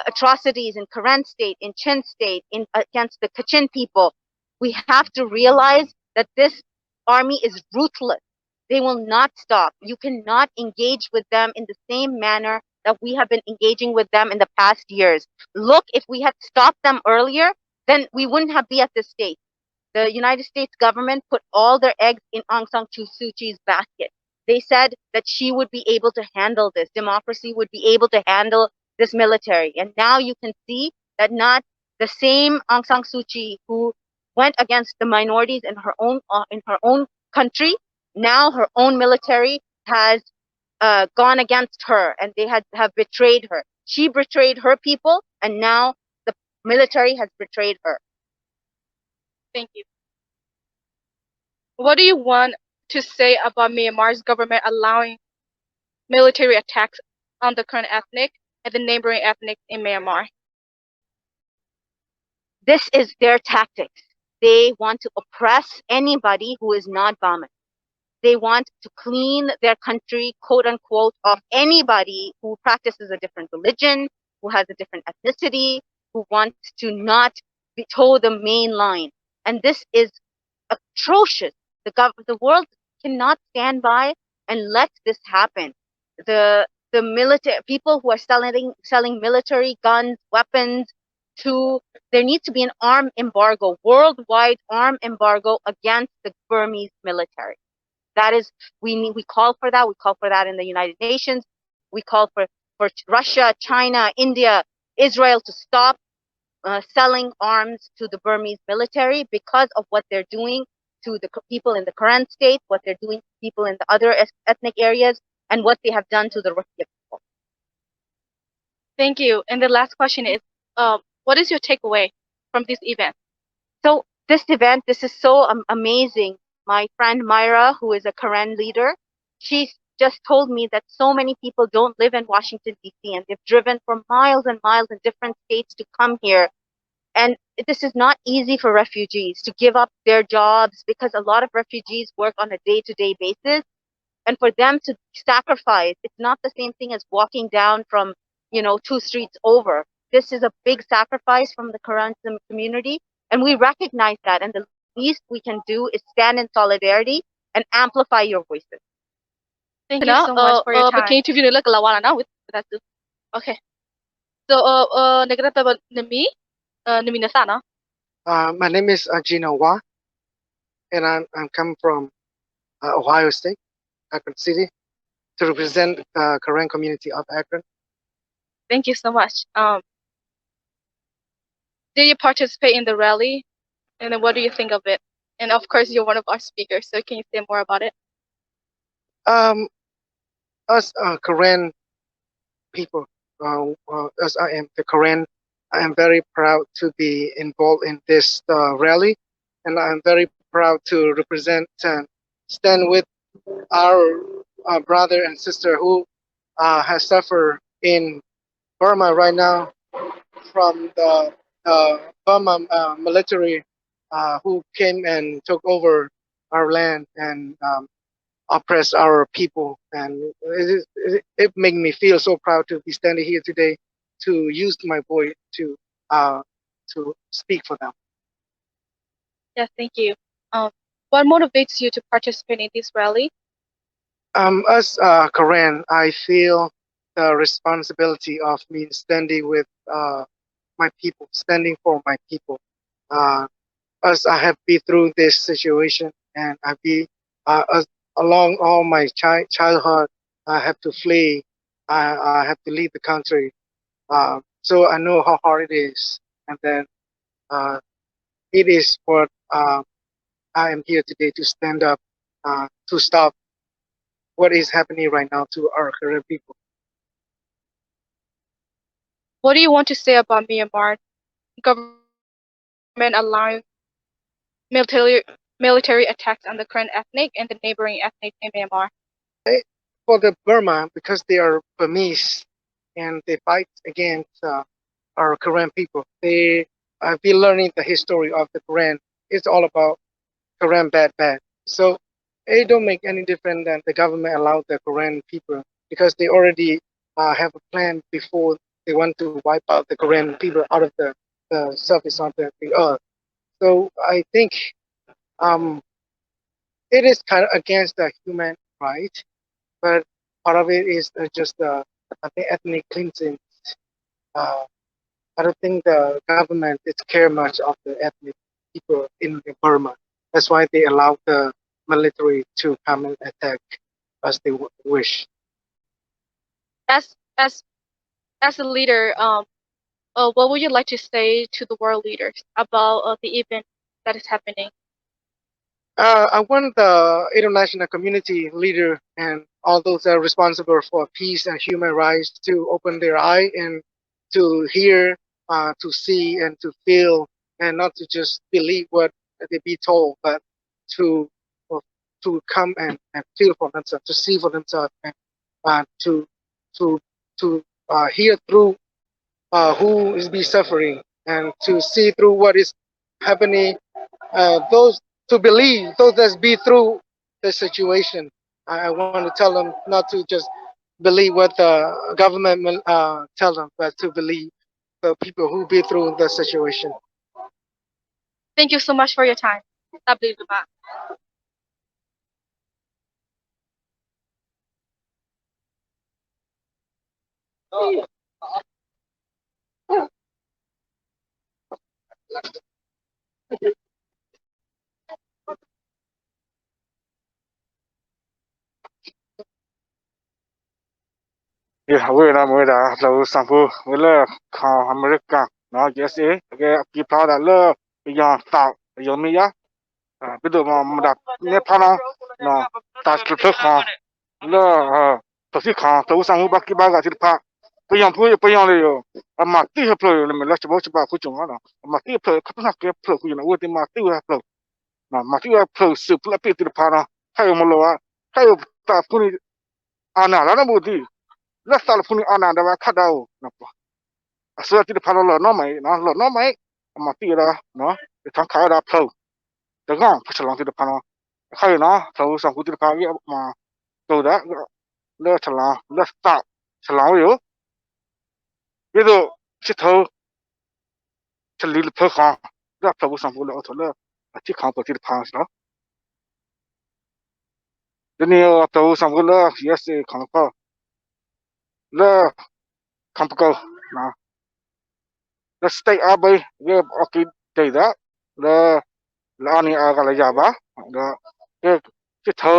atrocities in Karen state, in Chin state, against the Kachin people. We have to realize that this army is ruthless. They will not stop. You cannot engage with them in the same manner that we have been engaging with them in the past years. Look, if we had stopped them earlier, then we wouldn't have been at this state. The United States government put all their eggs in Aung San Suu Kyi's basket. They said that she would be able to handle this. Democracy would be able to handle this military. And now you can see that not the same Aung San Suu Kyi who went against the minorities in her own country. Now her own military has gone against her, and they have betrayed her. She betrayed her people, and now the military has betrayed her. Thank you. What do you want to say about Myanmar's government allowing military attacks on the Karen ethnic and the neighboring ethnic in Myanmar? This is their tactics. They want to oppress anybody who is not Burman. They want to clean their country, quote unquote, of anybody who practices a different religion, who has a different ethnicity, who wants to not toe the main line. And this is atrocious. The world cannot stand by and let this happen. The military people who are selling military guns, weapons there needs to be an arm embargo, worldwide arm embargo against the Burmese military. That is, we call for that. We call for that in the United Nations. We call for Russia, China, India, Israel to stop selling arms to the Burmese military because of what they're doing to the people in the Karen state, what they're doing to people in the other ethnic areas, and what they have done to the Rohingya people. Thank you. And the last question is, what is your takeaway from this event? So this event, this is so amazing. My friend Myra, who is a Karen leader, she just told me that so many people don't live in Washington, D.C., and they've driven for miles and miles in different states to come here. And this is not easy for refugees to give up their jobs, because a lot of refugees work on a day-to-day basis. And for them to sacrifice, it's not the same thing as walking down from, 2 streets over. This is a big sacrifice from the Karen community, and we recognize that. And the least we can do is stand in solidarity and amplify your voices. Thank you so much for your time. Okay. So, my name is Gino Wa, and I'm coming from Ohio State, Akron City, to represent the Karen community of Akron. Thank you so much. Did you participate in the rally? And then what do you think of it? And of course, you're one of our speakers, so can you say more about it? Us Karen people, as I am the Karen, I am very proud to be involved in this rally, and I'm very proud to represent and stand with our brother and sister who has suffered in Burma right now from the Burma military who came and took over our land and oppress our people. And it made me feel so proud to be standing here today to use my voice to speak for them. Yes, thank you. What motivates you to participate in this rally? As Korean, I feel the responsibility of me standing with my people, standing for my people. Uh, as I have been through this situation, and along all my childhood, I have to flee. I have to leave the country. So I know how hard it is, and then uh, it is what I am here today to stand up to stop what is happening right now to our Korean people. What do you want to say about Myanmar government allowing military military attacks on the Karen ethnic and the neighboring ethnic in Myanmar? For the Burma, because they are Burmese and they fight against our Korean people. They I've been learning the history of the Korean. It's all about Korean bad. So it don't make any difference than the government allowed the Korean people because they already have a plan before they want to wipe out the Korean people out of the surface of the earth. So I think um, it is kind of against the human right, but part of it is just I think ethnic cleansing. Uh, I don't think the government is care much of the ethnic people in Burma. That's why they allow the military to come and attack as they wish. As as as a leader, what would you like to say to the world leaders about the event that is happening? I want the international community leader and all those that are responsible for peace and human rights to open their eye and to hear, to see, and to feel, and not to just believe what they be told, but to uh, to come and feel for themselves, to see for themselves, and to to hear through who is be suffering, and to see through what is happening, those to believe those that be through the situation. I want to tell them not to just believe what the government tell them, but to believe the people who be through the situation. Thank you so much for your time. Yeah, we na we da lo sampu we le ka America no USA ke ki pla da le ya ta yo mi ya bi do ma da ne pa no no ta tu tu ka le to si ka to sang ba ki ba ga ti pa pe yang le yo ma ti he plo le me la chbo chba ku chung na ma ti plo ka na ke plo ku na wo ti ma ti wa plo na ma ti wa plo su pla pe ti pa na ha yo mo lo wa ha yo ta pu ni ana la na bu ti la sal pu ni ana da wa kha da o na pa so ti pa lo no mai ma ti da no ta ka da plo da ga pu chalong ti pa no ha yo na plo sang ku ti pa ye ma to da le chalong le sta chalong yo bi do chi tho chali le pho kha da plo sang ku le o to le ti kha pa ti pa no de ni o to sang ku le yes kha pa le kha pa ko na le stay abai ye okay dai da le la ni a ga la ya ba da ke chi tho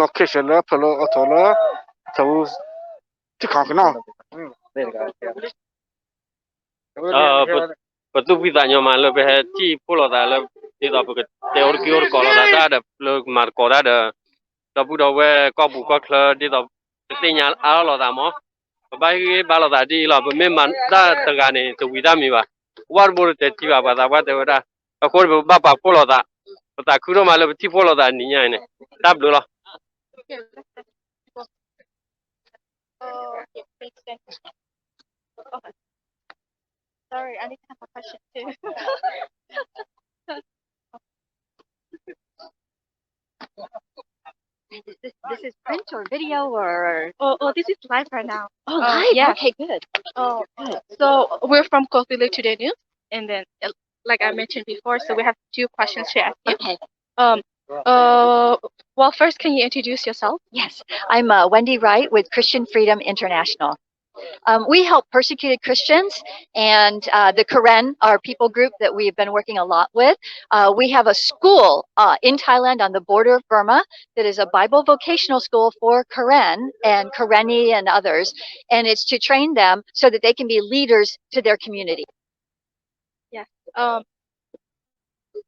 location le plo o to le to chi kha ka na betul kita nyaman lebih hati pulau dah le tidak begitu teori kior kalau dah ada le mar kalau ada tapi dah we kau buka ke tidak sinyal awal dah mo bagi balas tadi lah memang dah tegane tu kita mi ba war bor te tiba ba dah dah aku bapa pulau dah tak kuro malu ti pulau dah ni nya ini dah dulu lah. Sorry, I need to have a question too. This is print or video or? Oh, this is live right now. Oh, live. Yeah. Okay, good. Oh, Good. so we're from Kothile Today News, and then like I mentioned before, so we have 2 questions to ask you. Okay. Um, well, first, can you introduce yourself? Yes, I'm Wendy Wright with Christian Freedom International. We help persecuted Christians, and the Karen, our people group that we've been working a lot with. We have a school in Thailand on the border of Burma that is a Bible vocational school for Karen and Kareni and others, and it's to train them so that they can be leaders to their community. Yes.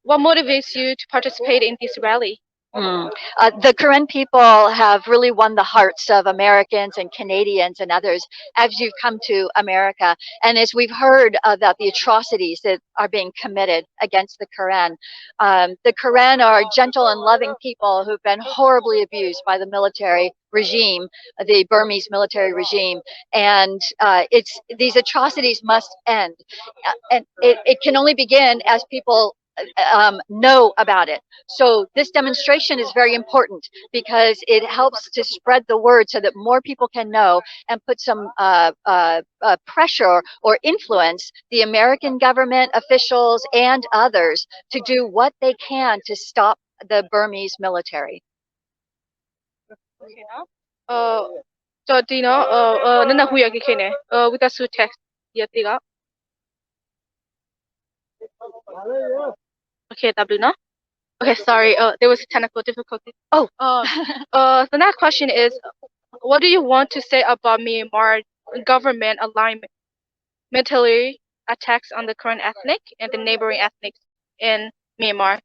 What motivates you to participate in this rally? The Karen people have really won the hearts of Americans and Canadians and others as you've come to America. And as we've heard about the atrocities that are being committed against the Karen are gentle and loving people who've been horribly abused by the military regime, the Burmese military regime. And these atrocities must end. And it can only begin as people know about it. So this demonstration is very important because it helps to spread the word so that more people can know and put some pressure or influence the American government officials and others to do what they can to stop the Burmese military. Okay, now. So do you know nana huya kene with the su text yatiga. Okay, Tablina. Okay, sorry. There was a technical difficulty. Oh. The next question is, what do you want to say about Myanmar government alignment, military attacks on the current ethnic and the neighboring ethnics in Myanmar?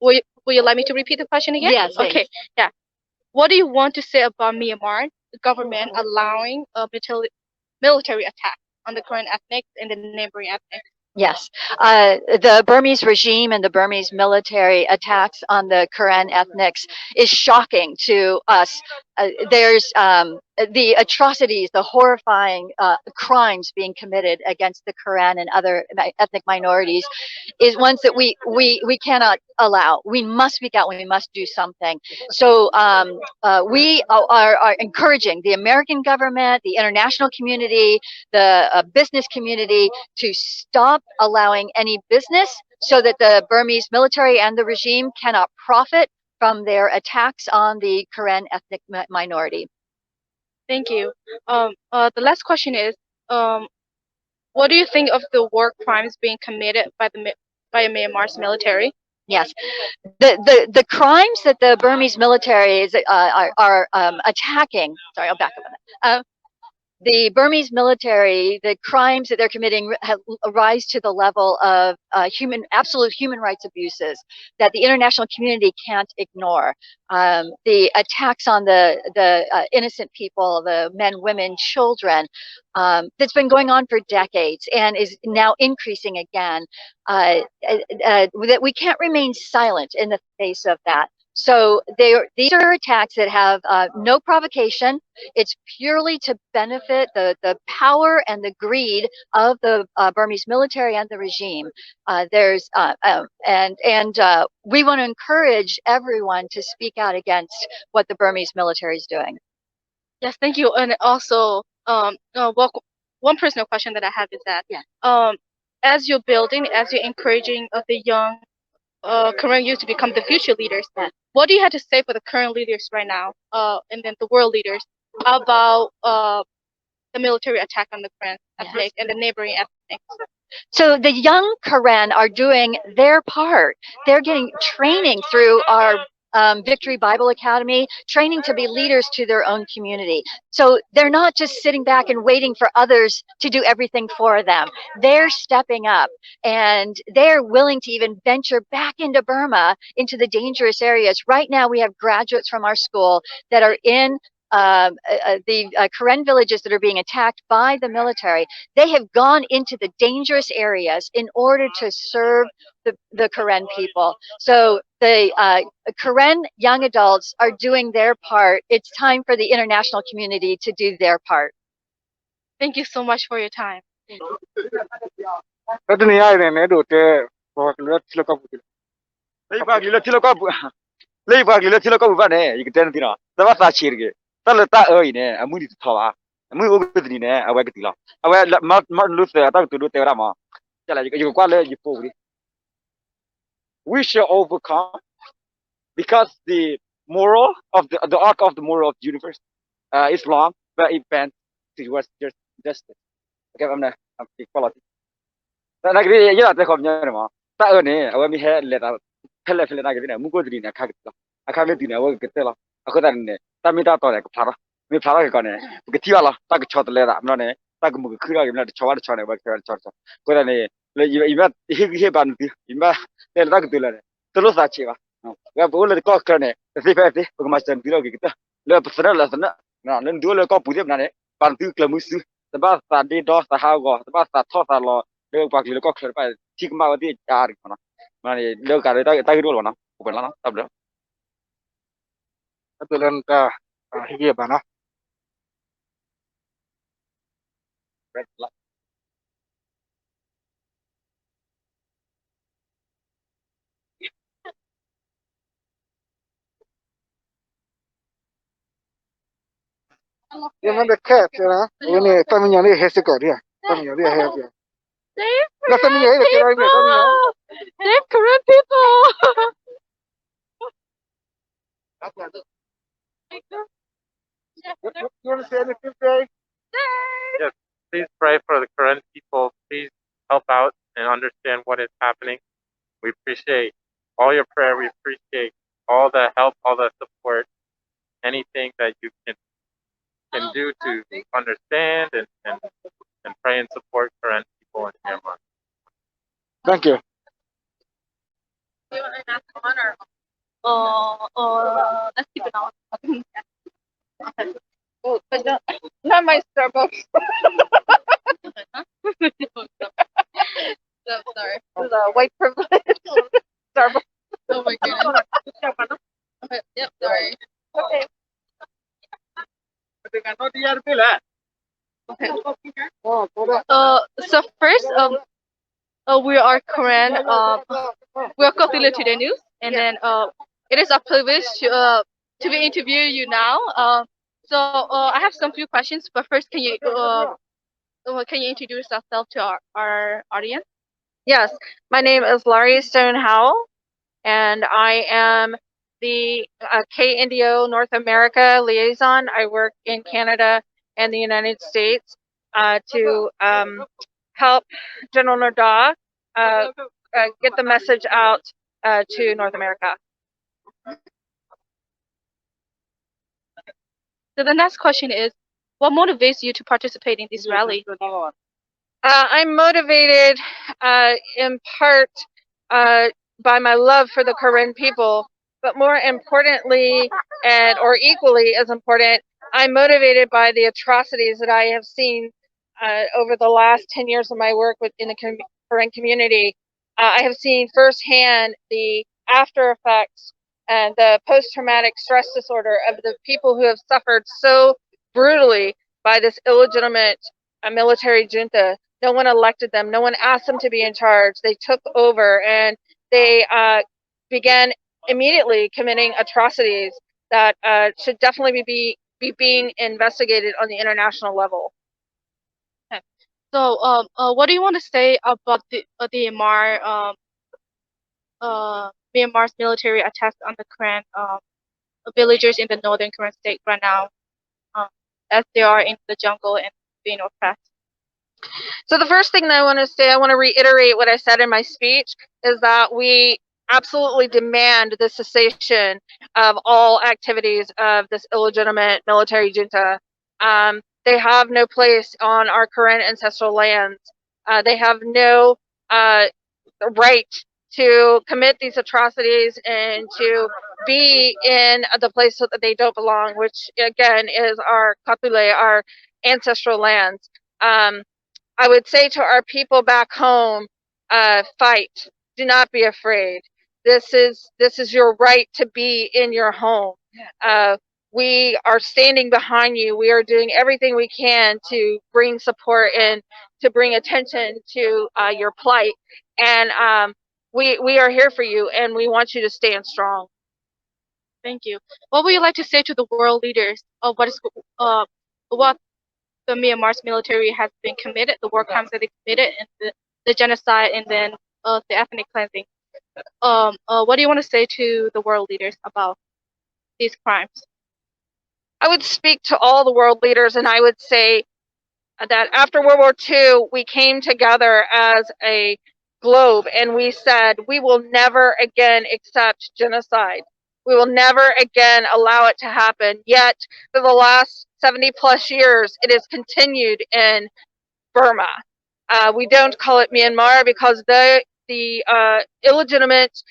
Will you like me to repeat the question again? Yes. Okay. Yeah. What do you want to say about Myanmar government allowing a military attack on the current ethnic and the neighboring ethnic? Yes, the Burmese regime and the Burmese military attacks on the Karen ethnics is shocking to us. There's the atrocities, the horrifying crimes being committed against the Karen and other ethnic minorities is ones that we cannot allow. We must speak out. We must do something. So we are encouraging the American government, the international community, the business community to stop allowing any business so that the Burmese military and the regime cannot profit from their attacks on the Karen ethnic minority. Thank you. The last question is, what do you think of the war crimes being committed by Myanmar's military? Yes, the crimes that the Burmese military are attacking. Sorry, I'll back up on that. The Burmese military, the crimes that they're committing rise to the level of absolute human rights abuses that the international community can't ignore. The attacks on the innocent people, the men, women, children, that's been going on for decades and is now increasing again. That we can't remain silent in the face of that. So these are attacks that have no provocation. It's purely to benefit the power and the greed of the Burmese military and the regime. We want to encourage everyone to speak out against what the Burmese military is doing. Yes, thank you. And also, one personal question that I have is that, as you're encouraging the young Korean youth to become the future leaders, what do you have to say for the current leaders right now, and then the world leaders about the military attack on the Korean ethnic and the neighboring ethnic? So the young Karen are doing their part. They're getting training through our Victory Bible Academy, training to be leaders to their own community. So they're not just sitting back and waiting for others to do everything for them. They're stepping up and they're willing to even venture back into Burma, into the dangerous areas. Right now, we have graduates from our school that are in the Karen villages that are being attacked by the military. They have gone into the dangerous areas in order to serve the Karen people. So the Karen young adults are doing their part. It's time for the international community to do their part. Thank you so much for your time. we shall overcome because the moral of the arc of the moral of the universe is long, but it bends towards justice. Okay, I'm equality. That like the yeah, the come here, ma. Ta ane, awa mi hai let out. Phele phele na gina, mugo dri na khag la. Akha le dina wa gete la. Akho ta ne, ta mi ta to ne phara. Mi phara ke kone. Ke ti wala, ta ke chot le da, no ne. Ta ke mugo khira ke na chawa de chone ba ke chot chot. Ko da ne, le iba he ban ti. Iba le ta ke tu le. Terus sa chi ba. Ya bo le ko ke ne. Si fa ti, ko ma chan ti lo ke kita. Le pasra la sana. Na le du le ko pu de na ne. Ban tu ke musu. Ta ba sa di do sa ha go. Ta ba sa tho sa lo. Le ba ke le ko ke ba ठीक मा वती यार कोना माने ले का ता गिरो कोना ओपन ला तब ले Atulan ka higi ba na? Yung mga cat, na? Yung ni kami niya ni hesi ko dia. Kami niya dia hesi. They're Kami niya Korean kira ni kami niya. people. They're Korean people. You want to say anything, Jay? Yes, please pray for the Karen people. Please help out and understand what is happening. We appreciate all your prayer. We appreciate all the help, all the support, anything that you can do to understand and pray and support Karen people in Myanmar. Thank you. You want to ask one let's keep it on. Okay. Oh, but not my Starbucks. So sorry. This is a white privilege. Starbucks. Oh my goodness. Okay. Yep. Sorry. Okay. Okay. So first, we are Korean. We are Kotila Today News, and then it is a privilege to be interviewing you now. So I have some few questions, but first, can you introduce yourself to our audience? Yes, my name is Laurie Stone Howell, and I am the KNDO North America liaison. I work in Canada and the United States to help General Narda get the message out to North America. So the next question is, what motivates you to participate in this rally? I'm motivated in part by my love for the Karen people, but more importantly, or equally as important, I'm motivated by the atrocities that I have seen over the last 10 years of my work in the Karen community. I have seen firsthand the after effects and the post-traumatic stress disorder of the people who have suffered so brutally by this illegitimate military junta. No one elected them. No one asked them to be in charge. They took over and they began immediately committing atrocities that should definitely be being investigated on the international level. Okay. So, what do you want to say about the Myanmar's military attacks on the Karen villagers in the northern Karen state right now, as they are in the jungle and being oppressed? So the first thing that I want to say, I want to reiterate what I said in my speech, is that we absolutely demand the cessation of all activities of this illegitimate military junta. They have no place on our current ancestral lands. They have no right to commit these atrocities and to be in the place that they don't belong, which again is our Kapule, our ancestral lands. I would say to our people back home, fight. Do not be afraid. This is your right to be in your home. We are standing behind you. We are doing everything we can to bring support and to bring attention to your plight. And we are here for you, and we want you to stand strong. Thank you. What would you like to say to the world leaders of what the Myanmar's military has been committed, the war crimes that they committed, and the genocide, and then the ethnic cleansing? what do you want to say to the world leaders about these crimes? I would speak to all the world leaders and I would say that after World War II, we came together as a globe and we said, we will never again accept genocide. We will never again allow it to happen. Yet, for the last 70 plus years, it has continued in Burma. We don't call it Myanmar because the illegitimate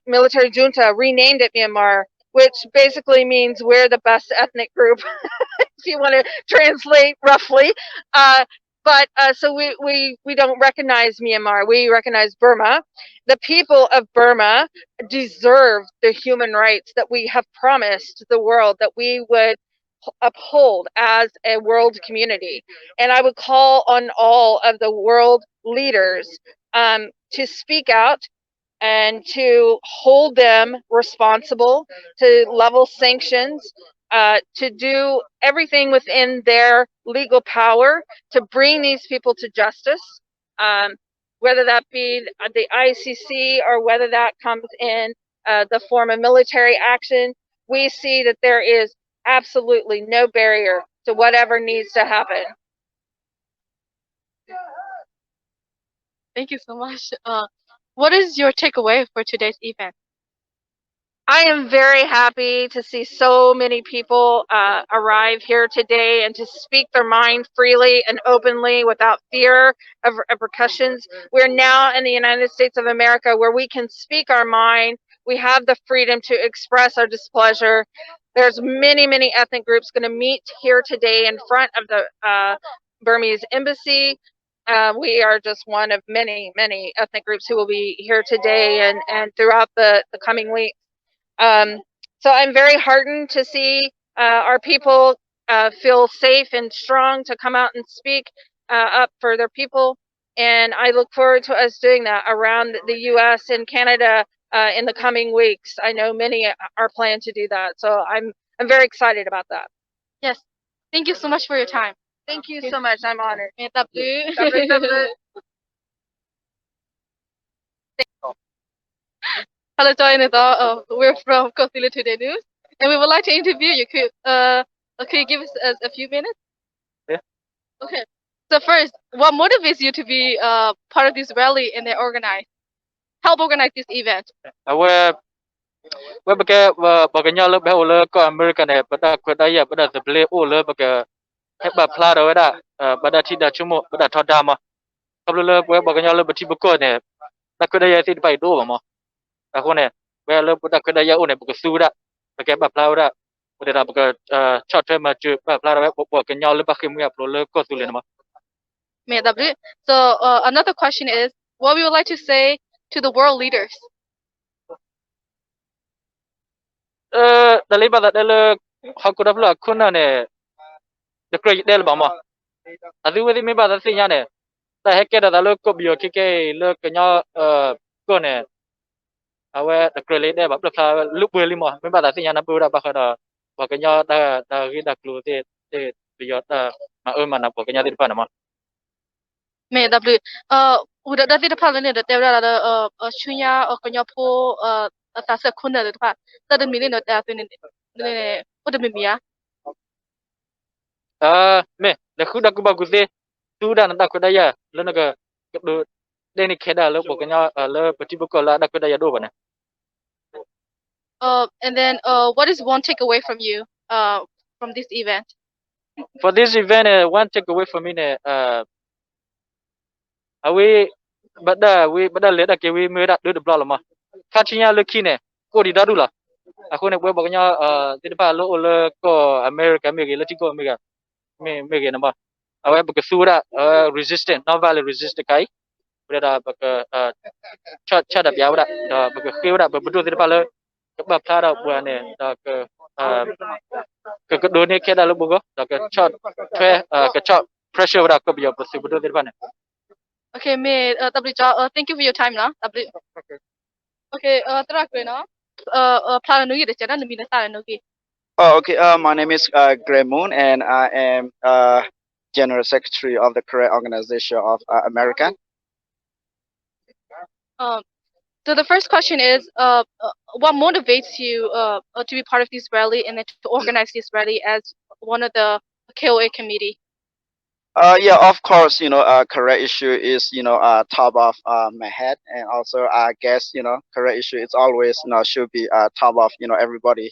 military junta renamed it Myanmar, which basically means we're the best ethnic group, if you want to translate roughly. So we don't recognize Myanmar. We recognize Burma. The people of Burma deserve the human rights that we have promised the world that we would uphold as a world community. And I would call on all of the world leaders to speak out and to hold them responsible, to level sanctions, to do everything within their legal power to bring these people to justice, whether that be the ICC or whether that comes in the form of military action. We see that there is absolutely no barrier to whatever needs to happen. Thank you so much. What is your takeaway for today's event? I am very happy to see so many people arrive here today and to speak their mind freely and openly without fear of repercussions. We're now in the United States of America where we can speak our mind. We have the freedom to express our displeasure. There's many ethnic groups going to meet here today in front of the Burmese embassy. We are just one of many ethnic groups who will be here today and throughout the coming weeks. So I'm very heartened to see our people feel safe and strong to come out and speak up for their people. And I look forward to us doing that around the U.S. and Canada in the coming weeks. I know many are planning to do that. So I'm very excited about that. Yes. Thank you so much for your time. Thank you so much. I'm honored. Hello, Joy. We're from Kosila Today News, and we would like to interview you. Could you give us a few minutes? Yeah. Okay. So first, what motivates you to be part of this rally and help organize this event? we beke beke nyalo be ole ko America ne pada kwada ya pada seble ole beke heba plado da pada tida chumo pada thoda ma kablo le we beke nyalo beti buko ne na kwada ya sit pai do ma ako ne we le pada kwada ya one beke su da beke ba plado da pada da beke short term ma chu ba plado beke nyalo beke mu ya pro le ko su le ma. So another question is, what we would like to say to the world leaders? Dali ba da le hakura bla kuna ne the great del ba ma adu we mi ba da sinya ne ta heke da lo ko bio ke le ke nya ko ne awe the great del ba bla lu bwe li mo mi ba da sinya na bu da ba ka da ba ke nya da ri da klu te bio da ma ma na ko ke nya di pa na ma udah dari depan ini ada tewra ada chunya kenyapo atas kuna ada depan tadi milih ada tu ini udah mimia me da khu da ku ba ku se tu da na ku da ya le na ga do de ni ke da lo bo ke nya le pati bu ko la da ku da ya do ba ne. And then what is one takeaway from you from this event? For this event, one takeaway from me, bada le da ke we me da do the blog ma. Kachinya le kine ko di da du la. Ako ne we ba nya ti pa lo le ko America me ge le ti ko America me ge na ba. Awe ba ke su da resistant, non violent resistant kai. Bada ba ke cha da bia da ba ke ke da ba bu ti pa le ba pla da bu ne da ke do ne ke da lo bu go da ke cha ke cha pressure da ko bi ba si bu ti pa ne. Okay, thank you for your time now. Okay, tera kwe na. Plan no yide chana nami na tara no ki. Oh, okay. My name is Gray Moon, and I am General Secretary of the Career Organization of American. So the first question is, what motivates you to be part of this rally and then to organize this rally as one of the KOA committee? Yeah, of course, current issue is, top of my head, and also I guess, current issue is always, should be top of, everybody,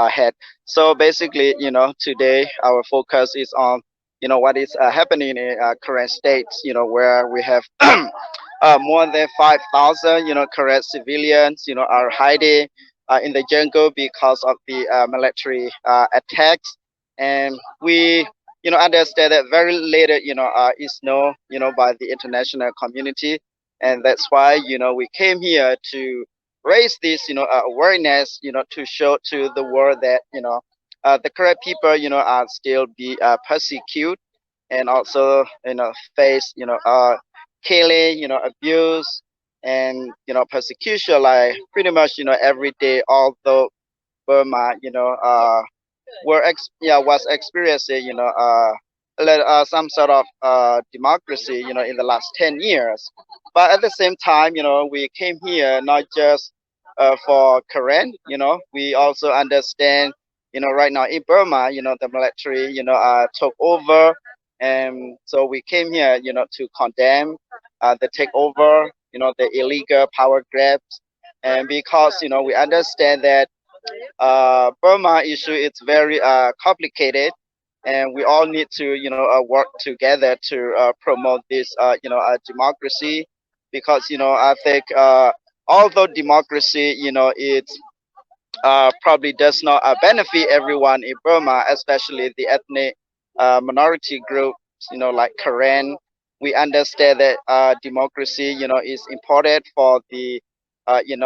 head. So basically, today our focus is on, what is happening in current states, where we have more than 5,000, current civilians, are hiding in the jungle because of the military attacks, and we understand that very later is known by the international community, and that's why we came here to raise this awareness, to show to the world that the correct people are still be persecuted, and also face killing, abuse, and persecution, like pretty much every day, although Burma was experiencing some sort of democracy in the last 10 years, but at the same time we came here not just for Karen. We also understand right now in Burma the military took over, and so we came here to condemn the takeover, the illegal power grabs, and because we understand that Burma issue it's very complicated, and we all need to work together to promote this democracy, because I think although democracy it's probably does not benefit everyone in Burma, especially the ethnic minority groups, like Karen. We understand that democracy, is important for the,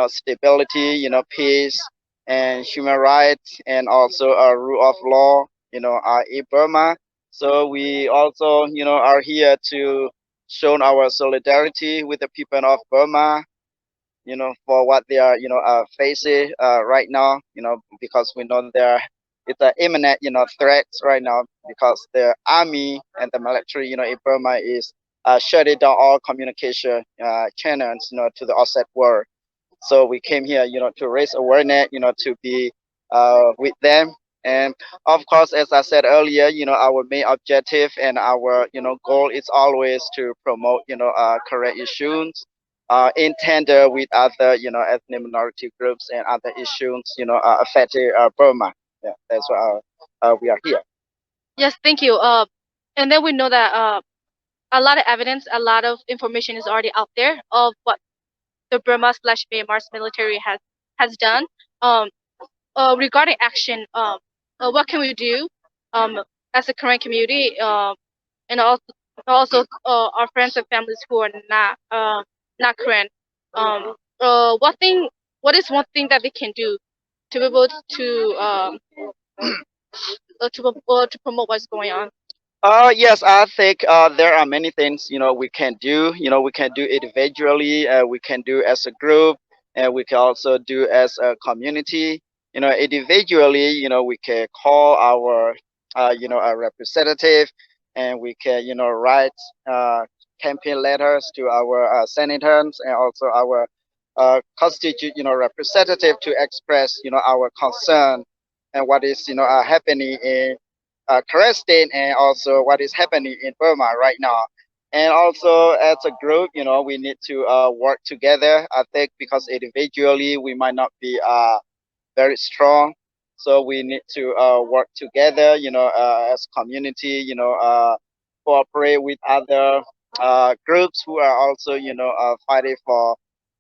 stability, peace, and human rights, and also a rule of law, in Burma. So we also, are here to show our solidarity with the people of Burma, for what they are, facing right now, because we know there it's an imminent, threats right now, because the army and the military, in Burma is shutting down all communication channels, to the outside world. So we came here, to raise awareness, to be with them. And of course, as I said earlier, our main objective and our, goal is always to promote, current issues in tandem with other, ethnic minority groups and other issues, affecting Burma. Yeah, that's why we are here. Yes, thank you. And then we know that a lot of evidence, a lot of information is already out there of what the Burma/Myanmar's military has done. Regarding action, what can we do as a current community, and also our friends and families who are not Korean? What is one thing that they can do to be able to promote what's going on? Yes, I think there are many things we can do. We can do individually, we can do as a group, and we can also do as a community. Individually, we can call our a representative, and we can write campaign letters to our senators, and also our constitute representative, to express our concern and what is happening in current state, and also what is happening in Burma right now. And also as a group, we need to work together. I think because individually we might not be very strong, so we need to work together. As community, cooperate with other groups who are also fighting for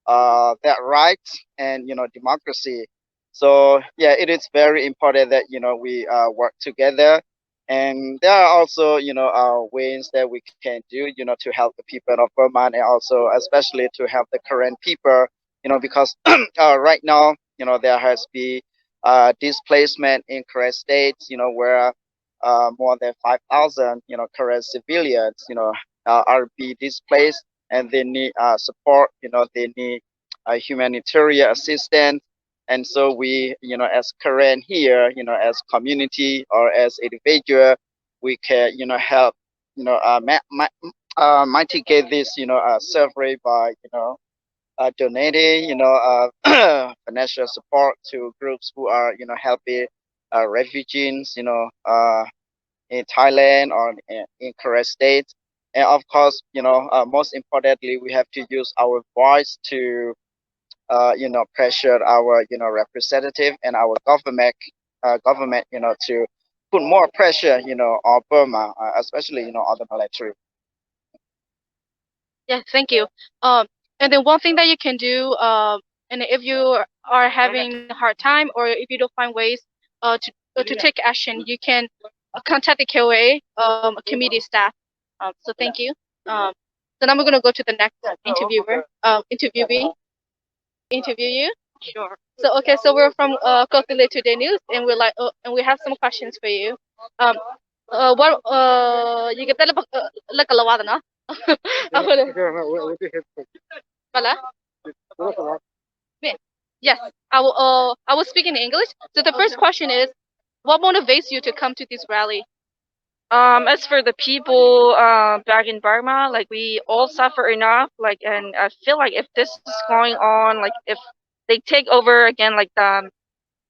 that rights and democracy. So yeah, it is very important that we work together, and there are also ways that we can do to help the people of Burma, and also especially to help the current people, because right now there has been displacement in current states, where more than 5,000 current civilians are being displaced, and they need support, they need humanitarian assistance. And so we as current here, as community or as individual, we can help mitigate this suffering by donating, financial support to groups who are, helping refugees, in Thailand or in Korea State. And of course, most importantly, we have to use our voice to, pressure our, representative and our government, to put more pressure, on Burma, especially, on the military. Yeah, thank you. And then one thing that you can do, and if you are having a hard time or if you don't find ways to take action, you can contact the KOA committee staff. So thank you. So now we're gonna go to the next interview you. Sure. So okay, so we're from Kotile Today News, and and we have some questions for you. What you get that like a lot, no? Wala? Yes, I will speak in English. So the first question is, what motivates you to come to this rally? As for the people back in Burma, like we all suffer enough, like, and I feel like if this is going on, like if they take over again, like the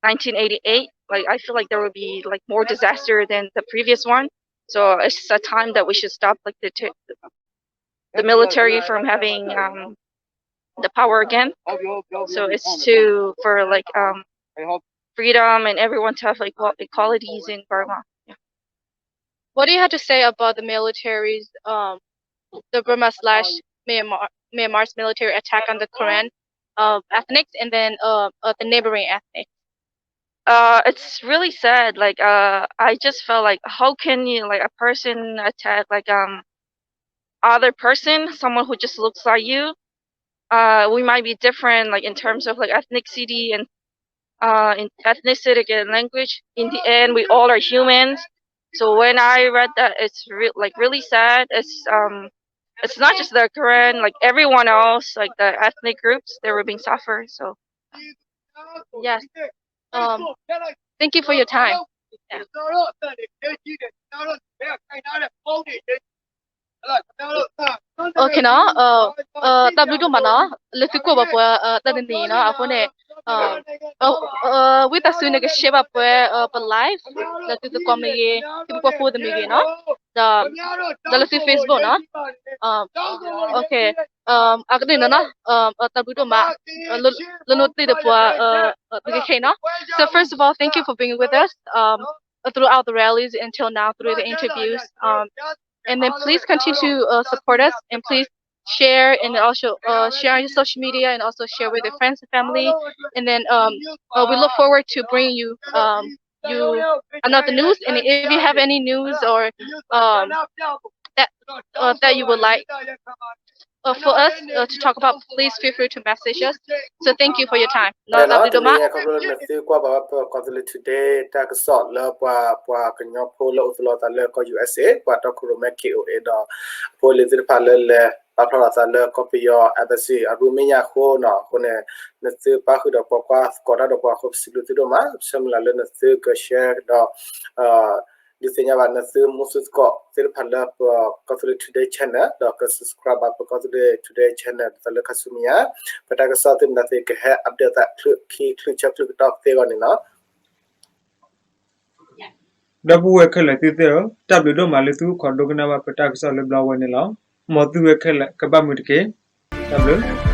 1988, like I feel like there will be like more disaster than the previous one. So it's a time that we should stop like the military from having the power again. So it's for like freedom and everyone to have like equalities in Burma. Yeah. What do you have to say about the military's the Burma / Myanmar's military attack on the Karen ethnics and then the neighboring ethnics? It's really sad. Like I just felt like how can you like a person attack like other person, someone who just looks like you. We might be different like in terms of like ethnicity and in ethnicity and language. In the end, we all are humans. So when I read that, it's really sad. It's not just the Korean, like everyone else, like the ethnic groups, they were being suffered. So yes. Thank you for your time. Yeah. Okay, no. Tablu mà nó lực thứ của bà ta đến gì nó à cô nè with us soon cái shape up for life là từ qua mình từ qua phụ mình nó là lực từ Facebook nó okay à cái này nó tablu mà lần nốt từ qua từ cái nó. So first of all, thank you for being with us throughout the rallies until now through the interviews. And then please continue to support us, and please share and also share on your social media and also share with your friends and family. And then we look forward to bringing you another news. And if you have any news or that you would like for us to talk about, please feel free to message us. So thank you for your time. Today USA copy embassy Arumenia Hona Hone Natsu Pahu the Papa Scott the Papa Silutidoma, similar Natsu share the this thing about Natsu Mususko, Silpala Catholic Today channel, the subscribe up Catholic Today channel, the Lucasumia, but I saw them that they can update that key click talk there on enough. Dabu wekele titeo tablo do maletu kodogna wa petak sa le blawenela modu wekele kabamutke tablo